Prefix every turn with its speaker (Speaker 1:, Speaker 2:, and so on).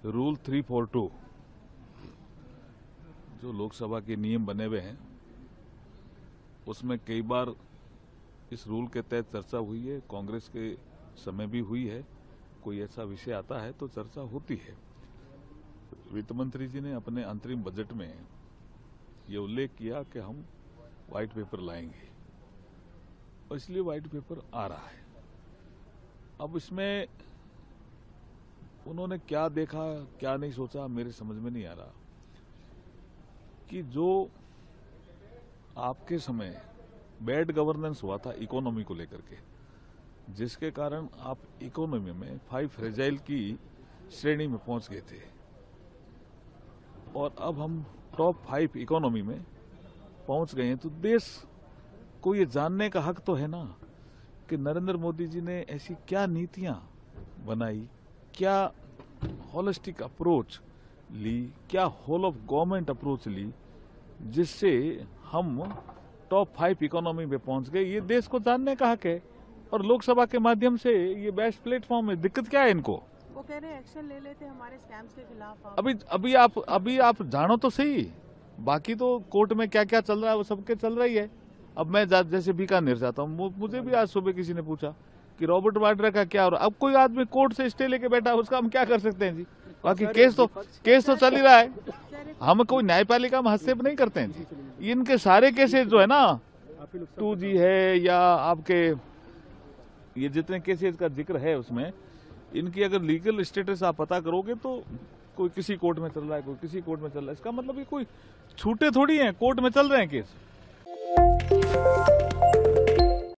Speaker 1: Rule 342 जो लोकसभा के नियम बने हुए हैं उसमें कई बार इस रूल के तहत चर्चा हुई है। कांग्रेस के समय भी हुई है। कोई ऐसा विषय आता है तो चर्चा होती है। वित्त मंत्री जी ने अपने अंतरिम बजट में ये उल्लेख किया कि हम व्हाइट पेपर लाएंगे और इसलिए व्हाइट पेपर आ रहा है। अब इसमें उन्होंने क्या देखा क्या नहीं सोचा मेरे समझ में नहीं आ रहा कि जो आपके समय बैड गवर्नेंस हुआ था इकोनॉमी को लेकर के, जिसके कारण आप इकोनॉमी में 5 फ्रेजाइल की श्रेणी में पहुंच गए थे और अब हम टॉप 5 इकोनॉमी में पहुंच गए हैं, तो देश को ये जानने का हक तो है ना कि नरेंद्र मोदी जी ने ऐसी क्या नीतियां बनाई, क्या होलिस्टिक अप्रोच ली, क्या होल ऑफ गवर्नमेंट अप्रोच ली, जिससे हम टॉप 5 इकोनॉमी में पहुंच गए। ये देश को जानने का हक है और लोकसभा के माध्यम से ये बेस्ट प्लेटफॉर्म है। दिक्कत क्या है इनको?
Speaker 2: वो कह रहे हैं एक्शन ले लेते हमारे स्कैम्स के खिलाफ।
Speaker 1: अभी आप जानो तो सही, बाकी तो कोर्ट में क्या क्या चल रहा है वो सबके चल रही है। अब मैं जैसे बीकानेर जाता हूँ, मुझे भी आज सुबह किसी ने पूछा कि रॉबर्ट वाड्रा का क्या हो रहा है। अब कोई आदमी कोर्ट से स्टे लेके बैठा है, उसका हम क्या कर सकते हैं जी? बाकी केस तो चल ही रहा है। हम कोई न्यायपालिका में हस्तक्षेप नहीं करते हैं जी। इनके सारे केसेस जो है ना, 2G है या आपके ये जितने केसेस का जिक्र है उसमें इनकी अगर लीगल स्टेटस आप पता करोगे तो कोई किसी कोर्ट में चल रहा है, कोई किसी कोर्ट में चल रहा है। इसका मतलब ये कोई छूटे थोड़ी हैं, कोर्ट में चल रहे हैं केस।